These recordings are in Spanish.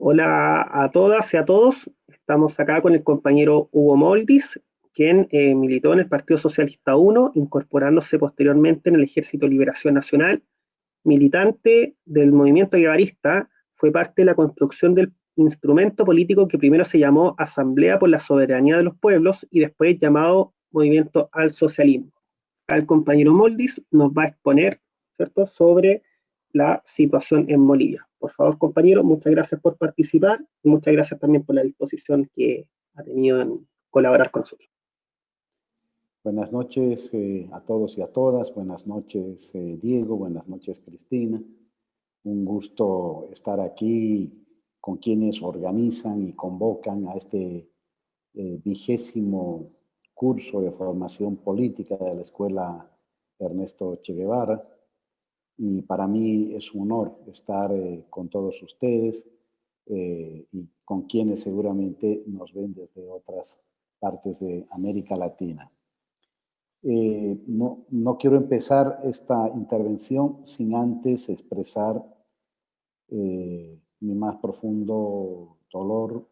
Hola a todas y a todos. Estamos acá con el compañero Hugo Moldis, quien militó en el Partido Socialista 1, incorporándose posteriormente en el Ejército de Liberación Nacional, militante del movimiento guevarista, fue parte de la construcción del instrumento político que primero se llamó Asamblea por la Soberanía de los Pueblos y después llamado Movimiento al Socialismo. Acá el compañero Moldis nos va a exponer, ¿cierto?, sobre la situación en Bolivia. Por favor, compañero, muchas gracias por participar y muchas gracias también por la disposición que ha tenido en colaborar con nosotros. Buenas noches a todos y a todas. Buenas noches, Diego. Buenas noches, Cristina. Un gusto estar aquí con quienes organizan y convocan a este 20º curso de formación política de la Escuela Ernesto Che Guevara. Y para mí es un honor estar con todos ustedes y con quienes seguramente nos ven desde otras partes de América Latina. No quiero empezar esta intervención sin antes expresar mi más profundo dolor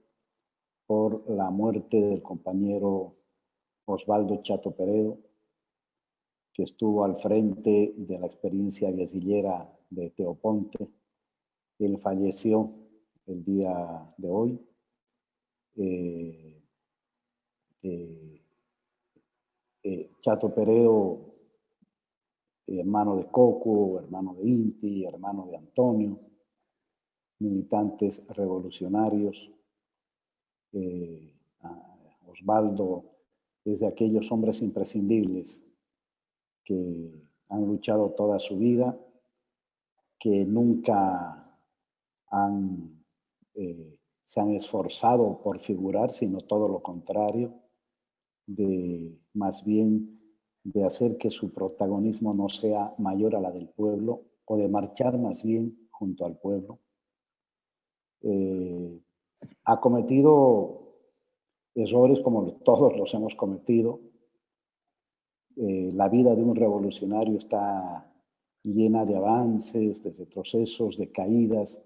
por la muerte del compañero Osvaldo Chato Peredo, que estuvo al frente de la experiencia guerrillera de Teoponte. Él falleció el día de hoy. Chato Peredo, hermano de Coco, hermano de Inti, hermano de Antonio, militantes revolucionarios. Osvaldo es de aquellos hombres imprescindibles que han luchado toda su vida, que nunca se han esforzado por figurar, sino todo lo contrario, más bien de hacer que su protagonismo no sea mayor a la del pueblo, o de marchar más bien junto al pueblo. Ha cometido errores como todos los hemos cometido. La vida de un revolucionario está llena de avances, de retrocesos, de caídas,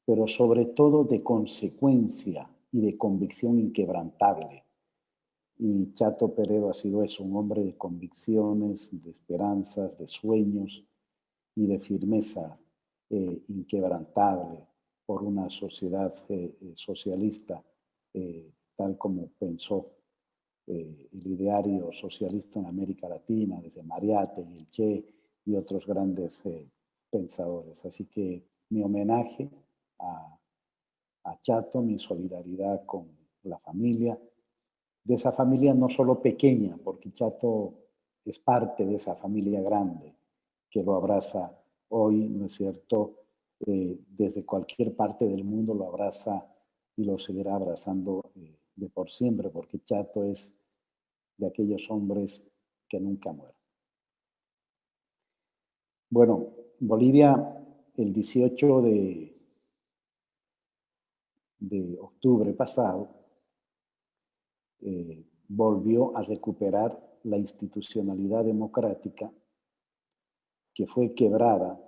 pero sobre todo de consecuencia y de convicción inquebrantable. Y Chato Peredo ha sido eso, un hombre de convicciones, de esperanzas, de sueños y de firmeza inquebrantable por una sociedad socialista, tal como pensó el ideario socialista en América Latina, desde Mariátegui, el Che y otros grandes pensadores. Así que mi homenaje a Chato, mi solidaridad con la familia, de esa familia no solo pequeña, porque Chato es parte de esa familia grande que lo abraza hoy, ¿no es cierto? Desde cualquier parte del mundo lo abraza y lo seguirá abrazando de por siempre, porque Chato es de aquellos hombres que nunca mueren. Bueno, Bolivia el 18 de octubre pasado volvió a recuperar la institucionalidad democrática que fue quebrada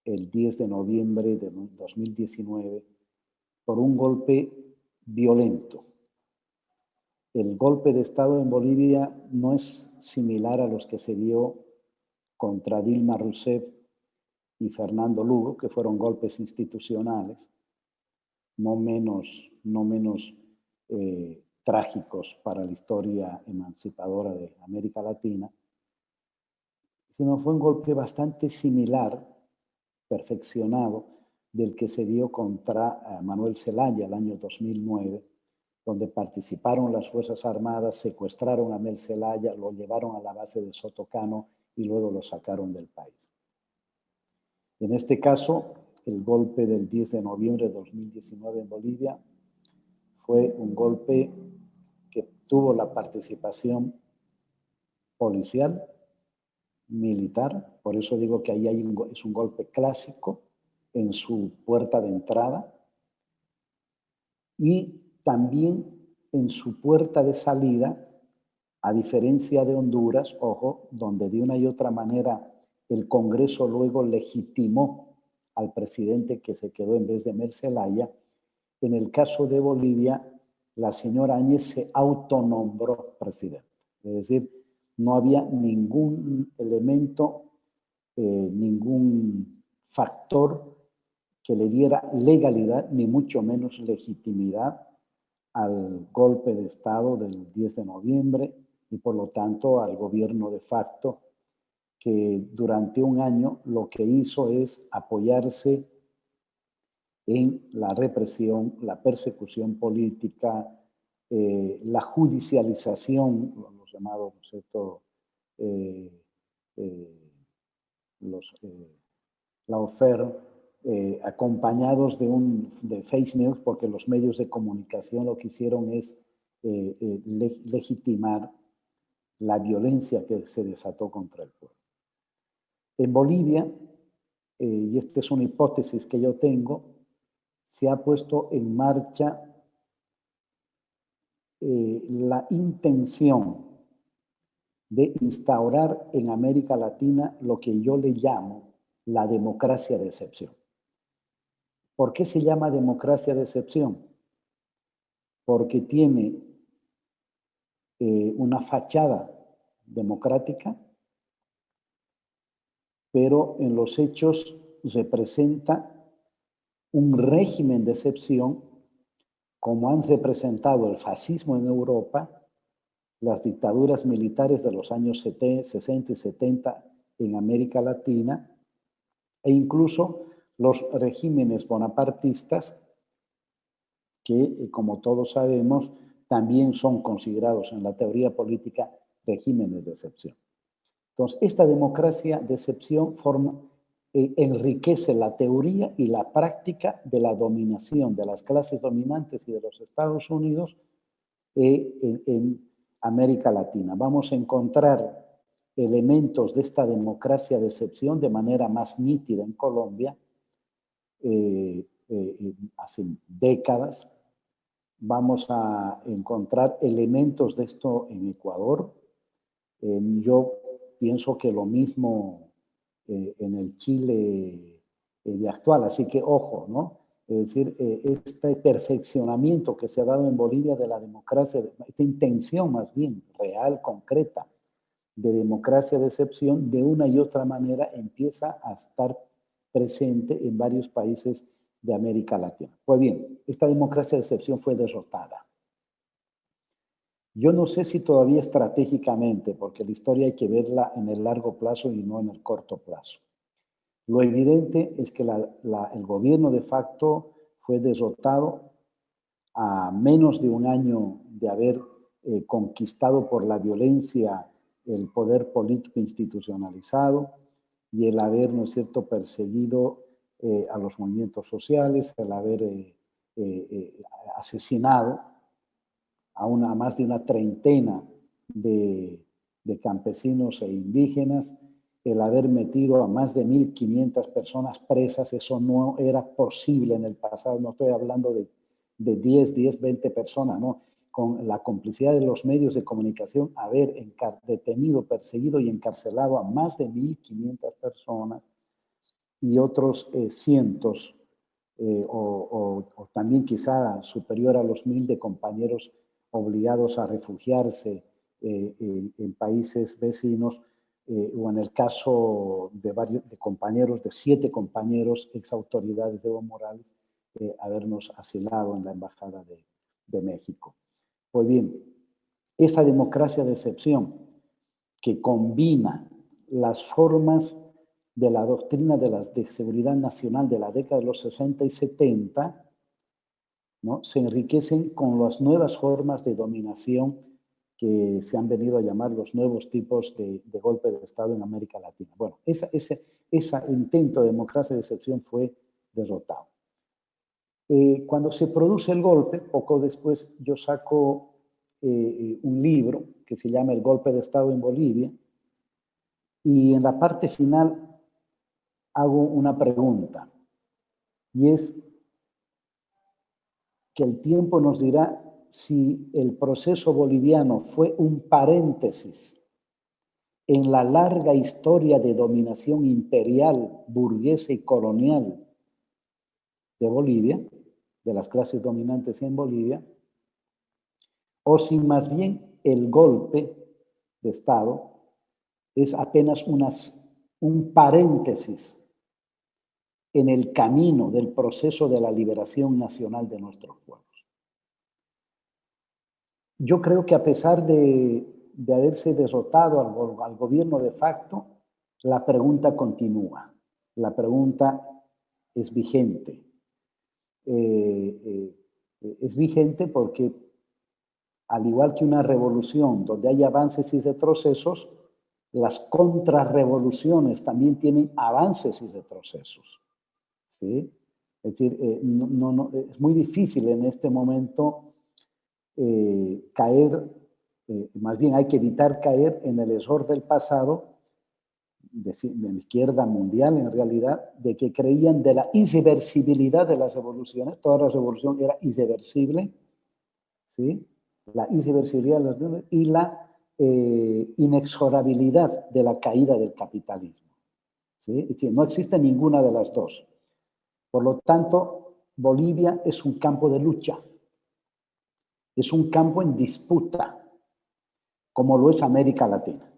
el 10 de noviembre de 2019 por un golpe violento. El golpe de Estado en Bolivia no es similar a los que se dio contra Dilma Rousseff y Fernando Lugo, que fueron golpes institucionales, no menos trágicos para la historia emancipadora de América Latina, sino fue un golpe bastante similar, perfeccionado, del que se dio contra Manuel Zelaya el año 2009, donde participaron las Fuerzas Armadas, secuestraron a Mel Zelaya, lo llevaron a la base de Sotocano y luego lo sacaron del país. En este caso, el golpe del 10 de noviembre de 2019 en Bolivia fue un golpe que tuvo la participación policial, militar, por eso digo que ahí es un golpe clásico en su puerta de entrada y también en su puerta de salida, a diferencia de Honduras, ojo, donde de una y otra manera el Congreso luego legitimó al presidente que se quedó en vez de Emer Zelaya. En el caso de Bolivia, la señora Áñez se autonombró presidente. Es decir, no había ningún elemento, ningún factor que le diera legalidad, ni mucho menos legitimidad al golpe de Estado del 10 de noviembre y por lo tanto al gobierno de facto, que durante un año lo que hizo es apoyarse en la represión, la persecución política, la judicialización, los llamados, ¿no es cierto?, la oferta, acompañados de fake news, porque los medios de comunicación lo que hicieron es legitimar la violencia que se desató contra el pueblo. En Bolivia, y esta es una hipótesis que yo tengo, se ha puesto en marcha la intención de instaurar en América Latina lo que yo le llamo la democracia de excepción. ¿Por qué se llama democracia de excepción? Porque tiene una fachada democrática, pero en los hechos representa un régimen de excepción, como han representado el fascismo en Europa, las dictaduras militares de los años 60 y 70 en América Latina, e incluso los regímenes bonapartistas, que, como todos sabemos, también son considerados en la teoría política regímenes de excepción. Entonces, esta democracia de excepción enriquece la teoría y la práctica de la dominación de las clases dominantes y de los Estados Unidos en América Latina. Vamos a encontrar elementos de esta democracia de excepción de manera más nítida en Colombia, hace décadas. Vamos a encontrar elementos de esto en Ecuador. Yo pienso que lo mismo en el Chile de actual, así que ojo, ¿no? Es decir, este perfeccionamiento que se ha dado en Bolivia de la democracia, esta intención más bien real, concreta, de democracia de excepción, de una y otra manera empieza a estar presente en varios países de América Latina. Pues bien, esta democracia de excepción fue derrotada. Yo no sé si todavía estratégicamente, porque la historia hay que verla en el largo plazo y no en el corto plazo. Lo evidente es que el gobierno de facto fue derrotado a menos de un año de haber conquistado por la violencia el poder político institucionalizado y el haber, ¿no es cierto?, perseguido a los movimientos sociales, el haber asesinado a más de una treintena de campesinos e indígenas, el haber metido a más de 1.500 personas presas. Eso no era posible en el pasado, no estoy hablando de 10, 20 personas, ¿no? Con la complicidad de los medios de comunicación, haber detenido, perseguido y encarcelado a más de 1.500 personas y otros cientos, o también quizá superior a los 1.000 de compañeros obligados a refugiarse en países vecinos, o en el caso de compañeros, de 7 compañeros, ex autoridades de Evo Morales, habernos asilado en la Embajada de México. Pues bien, esa democracia de excepción que combina las formas de la doctrina de seguridad nacional de la década de los 60 y 70, ¿no?, se enriquecen con las nuevas formas de dominación que se han venido a llamar los nuevos tipos de golpe de Estado en América Latina. Bueno, ese intento de democracia de excepción fue derrotado. Cuando se produce el golpe, poco después yo saco un libro que se llama El golpe de Estado en Bolivia, y en la parte final hago una pregunta, y es que el tiempo nos dirá si el proceso boliviano fue un paréntesis en la larga historia de dominación imperial, burguesa y colonial de Bolivia, de las clases dominantes en Bolivia, o si más bien el golpe de Estado es apenas un paréntesis en el camino del proceso de la liberación nacional de nuestros pueblos. Yo creo que a pesar de haberse derrotado al gobierno de facto, la pregunta continúa, la pregunta es vigente. Es vigente porque, al igual que una revolución donde hay avances y retrocesos, las contrarrevoluciones también tienen avances y retrocesos, ¿sí? Es decir, es muy difícil en este momento caer, más bien hay que evitar caer en el error del pasado, de la izquierda mundial en realidad, de que creían de la irreversibilidad de las revoluciones. Toda la revolución era irreversible, ¿sí? La irreversibilidad de las revoluciones y la inexorabilidad de la caída del capitalismo, ¿sí? Es decir, no existe ninguna de las dos. Por lo tanto, Bolivia es un campo de lucha, es un campo en disputa, como lo es América Latina,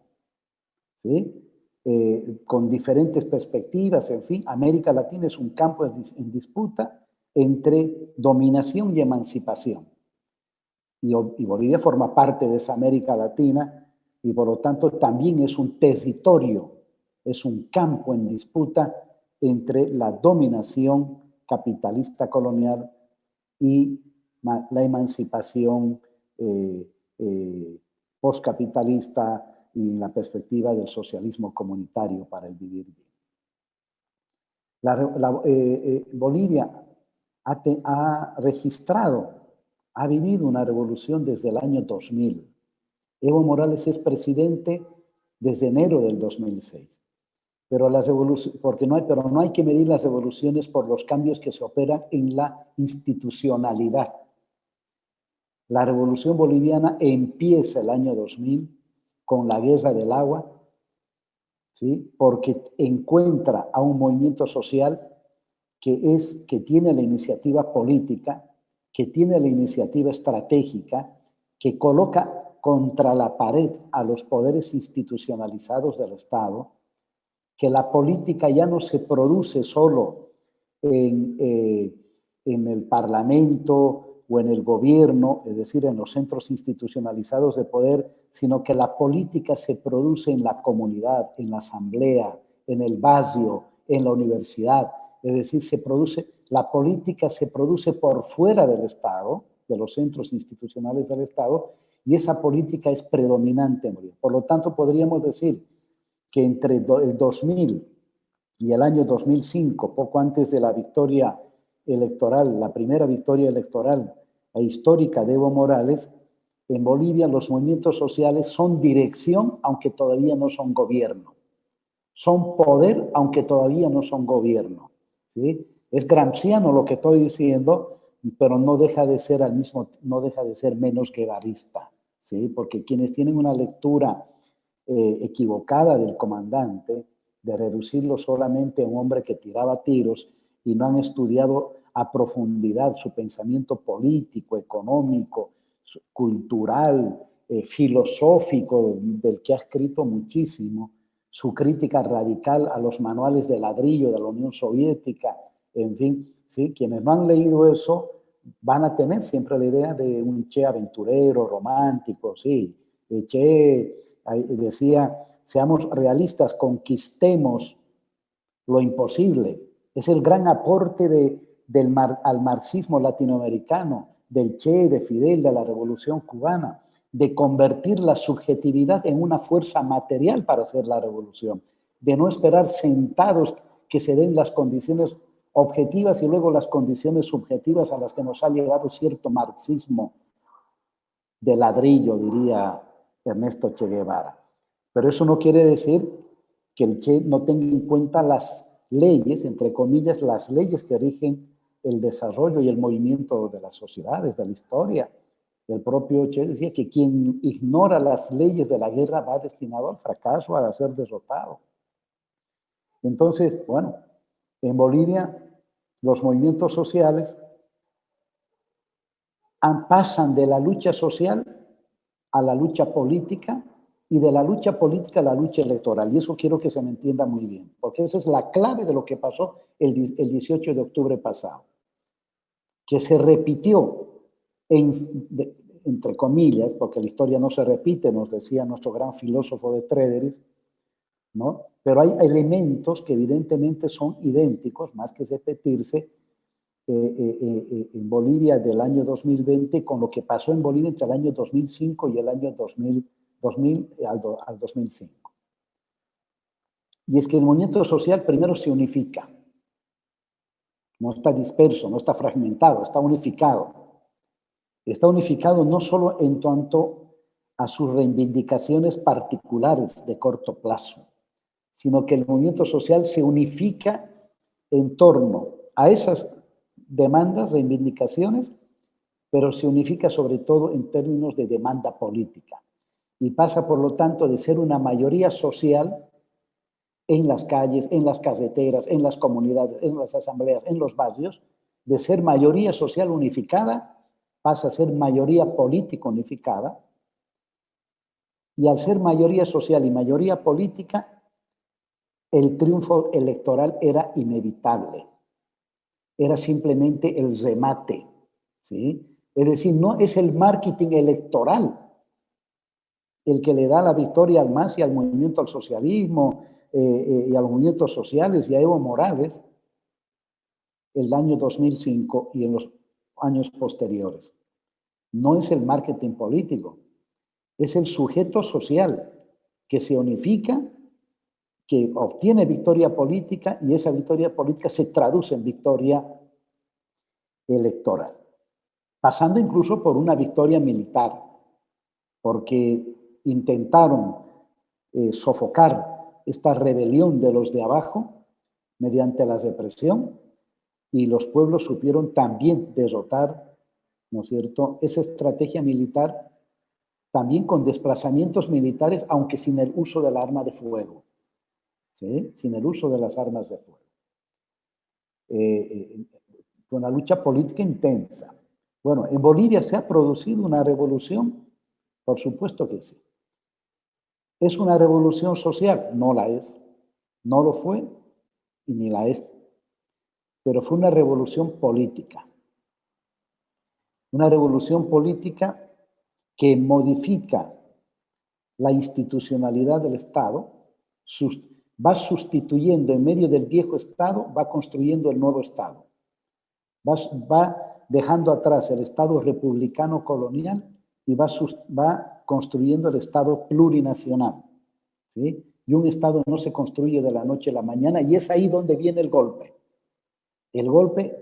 ¿sí? Con diferentes perspectivas, en fin, América Latina es un campo en disputa entre dominación y emancipación. Y Bolivia forma parte de esa América Latina y por lo tanto también es un territorio, es un campo en disputa entre la dominación capitalista colonial y la emancipación postcapitalista y la perspectiva del socialismo comunitario para el vivir bien. Bolivia ha registrado, ha vivido una revolución desde el año 2000. Evo Morales es presidente desde enero del 2006. Pero no hay que medir las revoluciones por los cambios que se operan en la institucionalidad. La revolución boliviana empieza el año 2000 con la guerra del agua, ¿sí? Porque encuentra a un movimiento social que tiene la iniciativa política, que tiene la iniciativa estratégica, que coloca contra la pared a los poderes institucionalizados del Estado, que la política ya no se produce solo en el Parlamento o en el gobierno, es decir, en los centros institucionalizados de poder, sino que la política se produce en la comunidad, en la asamblea, en el barrio, en la universidad. Es decir, la política se produce por fuera del Estado, de los centros institucionales del Estado, y esa política es predominante. Por lo tanto, podríamos decir que entre el 2000 y el año 2005, poco antes de la victoria electoral, la primera victoria electoral e histórica de Evo Morales, en Bolivia los movimientos sociales son dirección, aunque todavía no son gobierno. Son poder, aunque todavía no son gobierno, ¿sí? Es gramsciano lo que estoy diciendo, pero no deja de ser menos guevarista, ¿sí? Porque quienes tienen una lectura equivocada del comandante, de reducirlo solamente a un hombre que tiraba tiros y no han estudiado a profundidad su pensamiento político, económico, cultural, filosófico, del que ha escrito muchísimo, su crítica radical a los manuales de ladrillo de la Unión Soviética, en fin, ¿sí? Quienes no han leído eso van a tener siempre la idea de un Che aventurero, romántico, sí. Che decía, seamos realistas, conquistemos lo imposible. Es el gran aporte al marxismo latinoamericano, del Che, de Fidel, de la Revolución Cubana, de convertir la subjetividad en una fuerza material para hacer la revolución, de no esperar sentados que se den las condiciones objetivas y luego las condiciones subjetivas a las que nos ha llevado cierto marxismo de ladrillo, diría Ernesto Che Guevara. Pero eso no quiere decir que el Che no tenga en cuenta las leyes, entre comillas, las leyes que rigen el desarrollo y el movimiento de las sociedades, de la historia. El propio Che decía que quien ignora las leyes de la guerra va destinado al fracaso, a ser derrotado. Entonces, bueno, en Bolivia los movimientos sociales pasan de la lucha social a la lucha política y de la lucha política a la lucha electoral. Y eso quiero que se me entienda muy bien, porque esa es la clave de lo que pasó el 18 de octubre pasado, que se repitió, entre comillas, porque la historia no se repite, nos decía nuestro gran filósofo de Trederis, ¿no? Pero hay elementos que evidentemente son idénticos, más que repetirse, en Bolivia del año 2020 con lo que pasó en Bolivia entre el año 2005 y el año 2000 al 2005. Y es que el movimiento social primero se unifica, no está disperso, no está fragmentado, está unificado. Está unificado no solo en cuanto a sus reivindicaciones particulares de corto plazo, sino que el movimiento social se unifica en torno a esas demandas, reivindicaciones, pero se unifica sobre todo en términos de demanda política y pasa, por lo tanto, de ser una mayoría social en las calles, en las carreteras, en las comunidades, en las asambleas, en los barrios, de ser mayoría social unificada, pasa a ser mayoría política unificada, y al ser mayoría social y mayoría política, el triunfo electoral era inevitable. Era simplemente el remate, ¿sí? Es decir, no es el marketing electoral el que le da la victoria al MAS y al movimiento al socialismo y a los movimientos sociales y a Evo Morales el año 2005 y en los años posteriores. No es el marketing político, es el sujeto social que se unifica, que obtiene victoria política y esa victoria política se traduce en victoria electoral, pasando incluso por una victoria militar, porque intentaron sofocar esta rebelión de los de abajo mediante la represión y los pueblos supieron también derrotar, ¿no es cierto?, esa estrategia militar también con desplazamientos militares, aunque sin el uso del arma de fuego, ¿sí? Sin el uso de las armas de fuego. Fue una lucha política intensa. Bueno, ¿en Bolivia se ha producido una revolución? Por supuesto que sí. ¿Es una revolución social? No la es. No lo fue y ni la es. Pero fue una revolución política. Una revolución política que modifica la institucionalidad del Estado, va sustituyendo en medio del viejo Estado, va construyendo el nuevo Estado. Va dejando atrás el Estado republicano colonial y va construyendo el Estado plurinacional, ¿sí? Y un Estado no se construye de la noche a la mañana y es ahí donde viene el golpe. El golpe,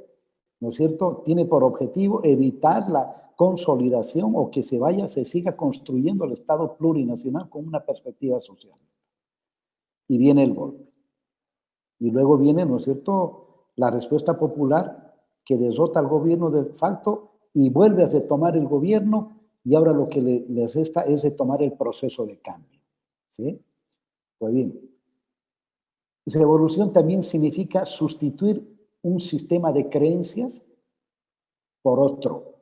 ¿no es cierto?, tiene por objetivo evitar la consolidación o que se siga construyendo el Estado plurinacional con una perspectiva social. Y viene el golpe. Y luego viene, ¿no es cierto?, la respuesta popular que derrota al gobierno de facto y vuelve a retomar el gobierno y ahora lo que les resta es retomar el proceso de cambio, ¿sí? Pues bien, revolución también significa sustituir un sistema de creencias por otro.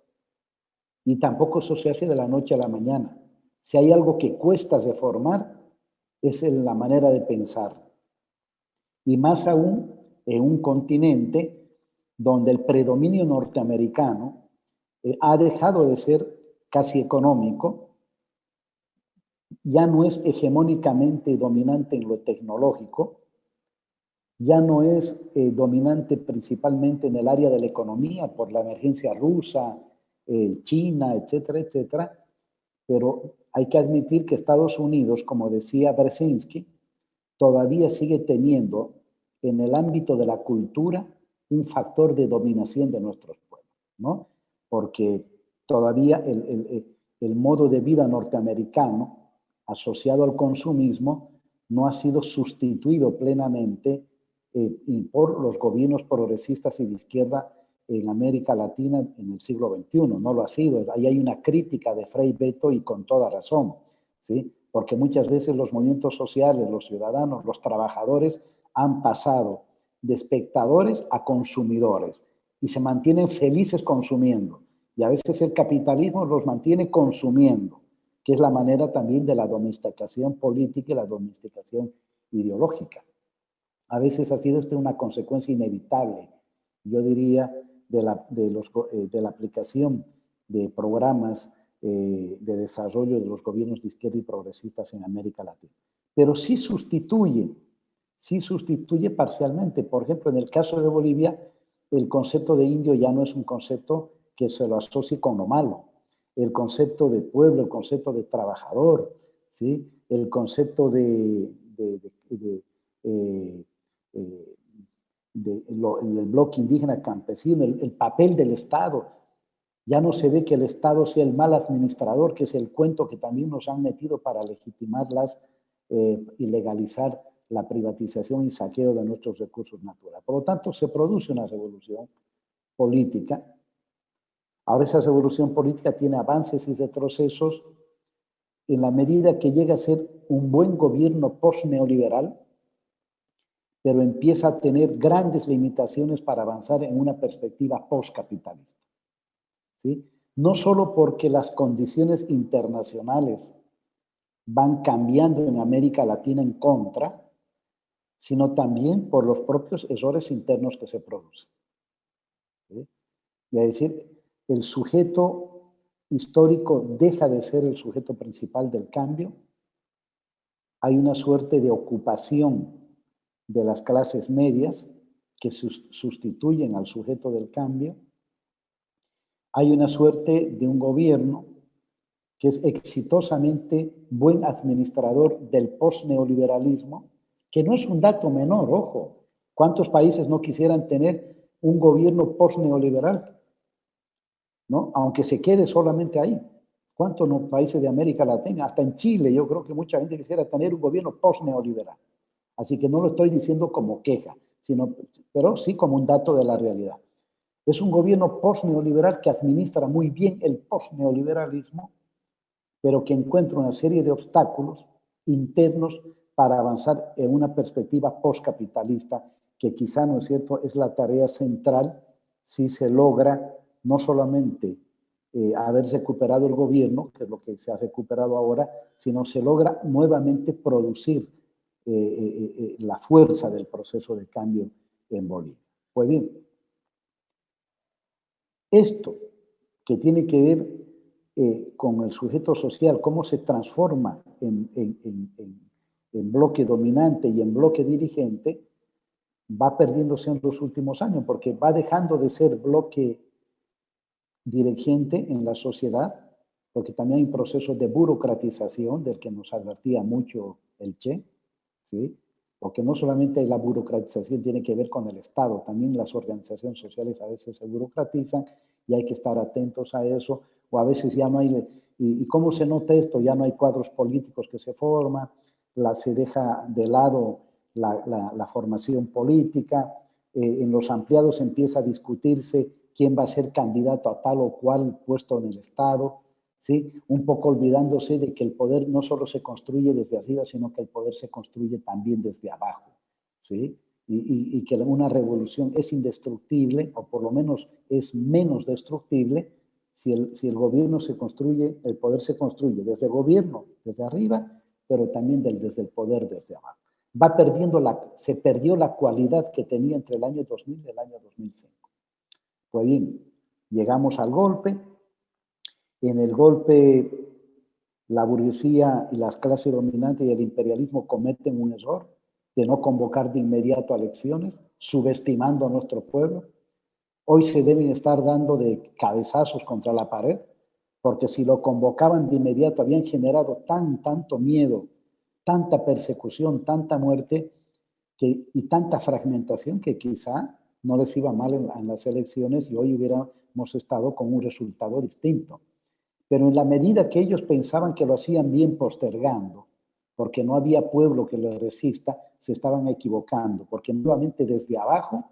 Y tampoco eso se hace de la noche a la mañana. Si hay algo que cuesta reformar, es en la manera de pensar. Y más aún en un continente donde el predominio norteamericano ha dejado de ser casi económico, ya no es hegemónicamente dominante en lo tecnológico, ya no es dominante principalmente en el área de la economía por la emergencia rusa, China, etcétera, etcétera, pero hay que admitir que Estados Unidos, como decía Brzezinski, todavía sigue teniendo en el ámbito de la cultura un factor de dominación de nuestros pueblos, ¿no? Porque todavía el modo de vida norteamericano asociado al consumismo no ha sido sustituido plenamente por los gobiernos progresistas y de izquierda en América Latina en el siglo XXI. No lo ha sido. Ahí hay una crítica de Frei Beto y con toda razón, ¿sí? Porque muchas veces los movimientos sociales, los ciudadanos, los trabajadores han pasado de espectadores a consumidores y se mantienen felices consumiendo. Y a veces el capitalismo los mantiene consumiendo, que es la manera también de la domesticación política y la domesticación ideológica. A veces ha sido esto una consecuencia inevitable, yo diría, de la aplicación de programas de desarrollo de los gobiernos de izquierda y progresistas en América Latina. Pero sí sustituye parcialmente. Por ejemplo, en el caso de Bolivia, el concepto de indio ya no es un concepto que se lo asocie con lo malo. El concepto de pueblo, el concepto de trabajador, ¿sí? El concepto del bloque indígena campesino, el papel del Estado. Ya no se ve que el Estado sea el mal administrador, que es el cuento que también nos han metido para legitimarlas y legalizar la privatización y saqueo de nuestros recursos naturales. Por lo tanto, se produce una revolución política. Ahora esa revolución política tiene avances y retrocesos en la medida que llega a ser un buen gobierno post-neoliberal, pero empieza a tener grandes limitaciones para avanzar en una perspectiva post-capitalista. ¿Sí? No solo porque las condiciones internacionales van cambiando en América Latina en contra, sino también por los propios errores internos que se producen. ¿Sí? Es decir, el sujeto histórico deja de ser el sujeto principal del cambio. Hay una suerte de ocupación de las clases medias que sustituyen al sujeto del cambio. Hay una suerte de un gobierno que es exitosamente buen administrador del post-neoliberalismo, que no es un dato menor, ojo. ¿Cuántos países no quisieran tener un gobierno post-neoliberal? ¿No? Aunque se quede solamente ahí. ¿Cuántos países de América Latina? Hasta en Chile, yo creo que mucha gente quisiera tener un gobierno post-neoliberal. Así que no lo estoy diciendo como queja, pero sí como un dato de la realidad. Es un gobierno post-neoliberal que administra muy bien el post-neoliberalismo, pero que encuentra una serie de obstáculos internos para avanzar en una perspectiva postcapitalista, que quizá, ¿no es cierto?, es la tarea central si se logra no solamente haber recuperado el gobierno, que es lo que se ha recuperado ahora, sino se logra nuevamente producir la fuerza del proceso de cambio en Bolivia. Pues bien, esto que tiene que ver con el sujeto social, cómo se transforma en bloque dominante y en bloque dirigente, va perdiéndose en los últimos años, porque va dejando de ser bloque dirigente en la sociedad, porque también hay un proceso de burocratización del que nos advertía mucho el Che, ¿sí? Porque no solamente la burocratización tiene que ver con el Estado, también las organizaciones sociales a veces se burocratizan y hay que estar atentos a eso, o a veces ya no hay, ¿y cómo se nota esto? Ya no hay cuadros políticos que se forman, se deja de lado la formación política, en los ampliados empieza a discutirse quién va a ser candidato a tal o cual puesto en el Estado, ¿sí? Un poco olvidándose de que el poder no solo se construye desde arriba, sino que el poder se construye también desde abajo, ¿sí? Y que una revolución es indestructible, o por lo menos es menos destructible, si el gobierno se construye, el poder se construye desde el gobierno, desde arriba, pero también desde el poder desde abajo. Se perdió la cualidad que tenía entre el año 2000 y el año 2005. Pues bien, llegamos al golpe. En el golpe, la burguesía y las clases dominantes y el imperialismo cometen un error de no convocar de inmediato a elecciones, subestimando a nuestro pueblo. Hoy se deben estar dando de cabezazos contra la pared, porque si lo convocaban de inmediato habían generado tanto miedo, tanta persecución, tanta muerte y tanta fragmentación que quizá no les iba mal en las elecciones y hoy hubiéramos estado con un resultado distinto. Pero en la medida que ellos pensaban que lo hacían bien postergando, porque no había pueblo que les resista, se estaban equivocando, porque nuevamente desde abajo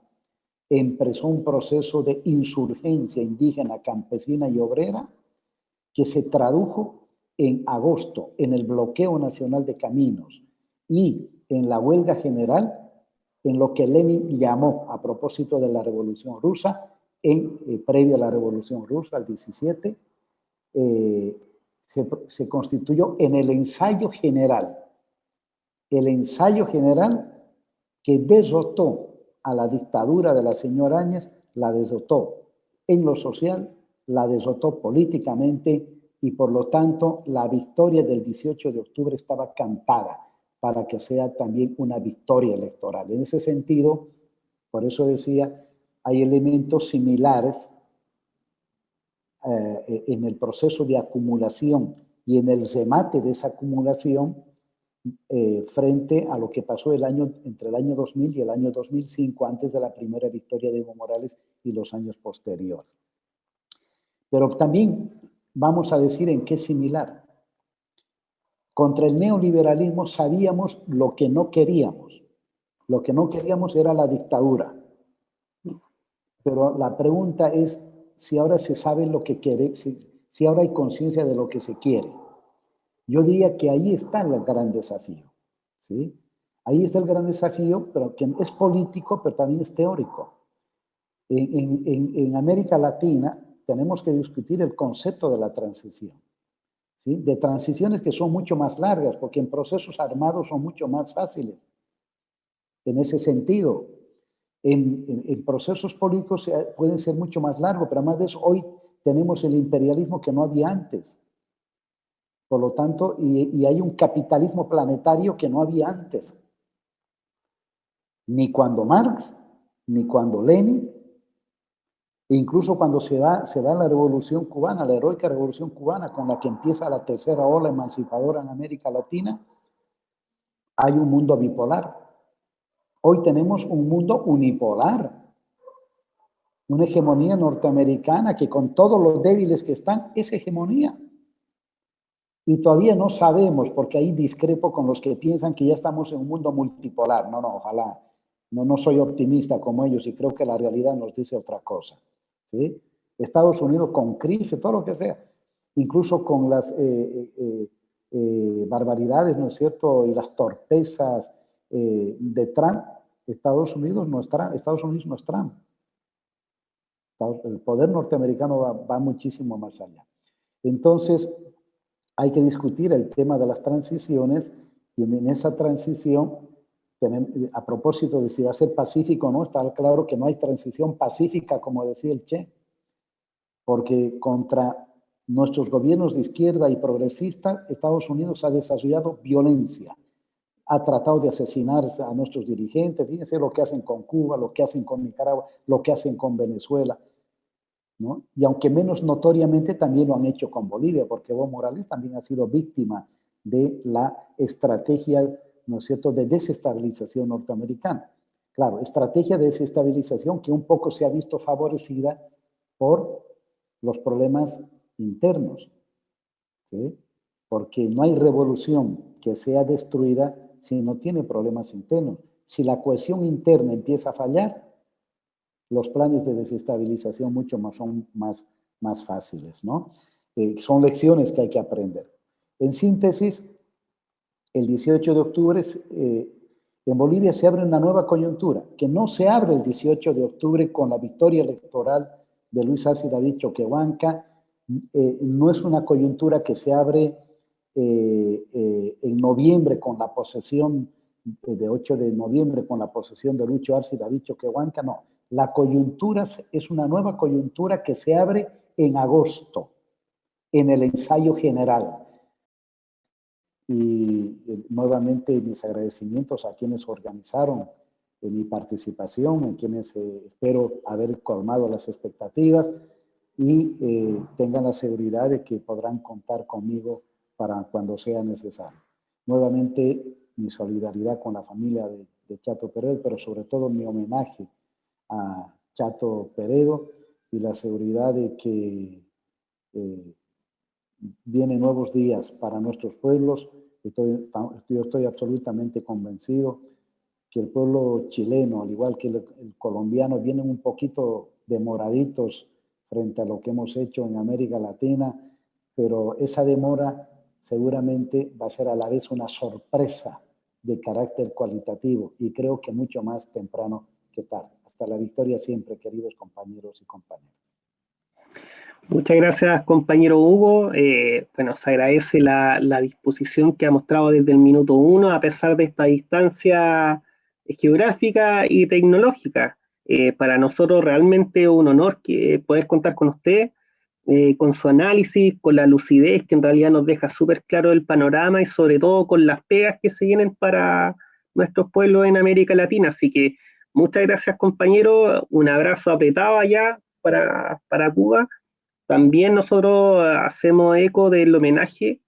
empezó un proceso de insurgencia indígena, campesina y obrera que se tradujo en agosto en el bloqueo nacional de caminos y en la huelga general en lo que Lenin llamó, a propósito de la Revolución Rusa, previo a la Revolución Rusa, al 17, se constituyó en el ensayo general que derrotó a la dictadura de la señora Áñez, la derrotó en lo social, la derrotó políticamente y por lo tanto la victoria del 18 de octubre estaba cantada para que sea también una victoria electoral. En ese sentido, por eso decía, hay elementos similares en el proceso de acumulación y en el remate de esa acumulación frente a lo que pasó entre el año 2000 y el año 2005, antes de la primera victoria de Evo Morales y los años posteriores. Pero también vamos a decir en qué es similar. Contra el neoliberalismo sabíamos lo que no queríamos. Lo que no queríamos era la dictadura. Pero la pregunta es si ahora se sabe lo que quiere, si ahora hay conciencia de lo que se quiere. Yo diría que ahí está el gran desafío, ¿sí? Ahí está el gran desafío, pero que es político, pero también es teórico. En América Latina tenemos que discutir el concepto de la transición, ¿sí? De transiciones que son mucho más largas, porque en procesos armados son mucho más fáciles. En ese sentido, en procesos políticos pueden ser mucho más largos, pero además de eso, hoy tenemos el imperialismo que no había antes. Por lo tanto, y hay un capitalismo planetario que no había antes. Ni cuando Marx, ni cuando Lenin, e incluso cuando se da la revolución cubana, la heroica revolución cubana, con la que empieza la tercera ola emancipadora en América Latina, hay un mundo bipolar. Hoy tenemos un mundo unipolar, una hegemonía norteamericana que con todos los débiles que están, es hegemonía. Y todavía no sabemos, porque ahí discrepo con los que piensan que ya estamos en un mundo multipolar. No, ojalá. No soy optimista como ellos y creo que la realidad nos dice otra cosa, ¿sí? Estados Unidos con crisis, todo lo que sea, incluso con las barbaridades, ¿no es cierto? Y las torpezas de Trump, Estados Unidos no es Trump. El poder norteamericano va muchísimo más allá. Entonces, hay que discutir el tema de las transiciones y en esa transición, a propósito de si va a ser pacífico o no, está claro que no hay transición pacífica, como decía el Che, porque contra nuestros gobiernos de izquierda y progresista, Estados Unidos ha desarrollado violencia, ha tratado de asesinar a nuestros dirigentes, fíjense lo que hacen con Cuba, lo que hacen con Nicaragua, lo que hacen con Venezuela, ¿no? Y aunque menos notoriamente también lo han hecho con Bolivia, porque Evo Morales también ha sido víctima de la estrategia, ¿no es cierto?, de desestabilización norteamericana. Claro, estrategia de desestabilización que un poco se ha visto favorecida por los problemas internos, ¿sí? Porque no hay revolución que sea destruida si no tiene problemas internos. Si la cohesión interna empieza a fallar, los planes de desestabilización son más fáciles, ¿no? Son lecciones que hay que aprender. En síntesis, el 18 de octubre en Bolivia se abre una nueva coyuntura, que no se abre el 18 de octubre con la victoria electoral de Luis Arce David Choquehuanca, no es una coyuntura que se abre en noviembre con la posesión, de 8 de noviembre con la posesión de Lucho Arce David Choquehuanca, no. La coyuntura es una nueva coyuntura que se abre en agosto, en el ensayo general. Y nuevamente mis agradecimientos a quienes organizaron mi participación, en quienes espero haber colmado las expectativas y tengan la seguridad de que podrán contar conmigo para cuando sea necesario. Nuevamente mi solidaridad con la familia de Chato Peredo, pero sobre todo mi homenaje a Chato Peredo y la seguridad de que vienen nuevos días para nuestros pueblos. Yo estoy absolutamente convencido que el pueblo chileno, al igual que el colombiano, vienen un poquito demoraditos frente a lo que hemos hecho en América Latina, pero esa demora seguramente va a ser a la vez una sorpresa de carácter cualitativo y creo que mucho más temprano que tarde. Hasta la victoria siempre, queridos compañeros y compañeras. Muchas gracias, compañero Hugo. Bueno, se agradece la disposición que ha mostrado desde el minuto uno, a pesar de esta distancia geográfica y tecnológica. Para nosotros realmente un honor poder contar con usted, con su análisis, con la lucidez que en realidad nos deja súper claro el panorama y sobre todo con las pegas que se vienen para nuestros pueblos en América Latina. Así que muchas gracias, compañero. Un abrazo apretado allá para Cuba. También nosotros hacemos eco del homenaje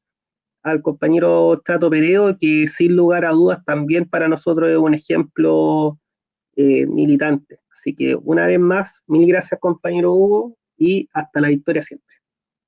al compañero Tato Peredo, que sin lugar a dudas también para nosotros es un ejemplo militante. Así que una vez más, mil gracias, compañero Hugo, y hasta la victoria siempre.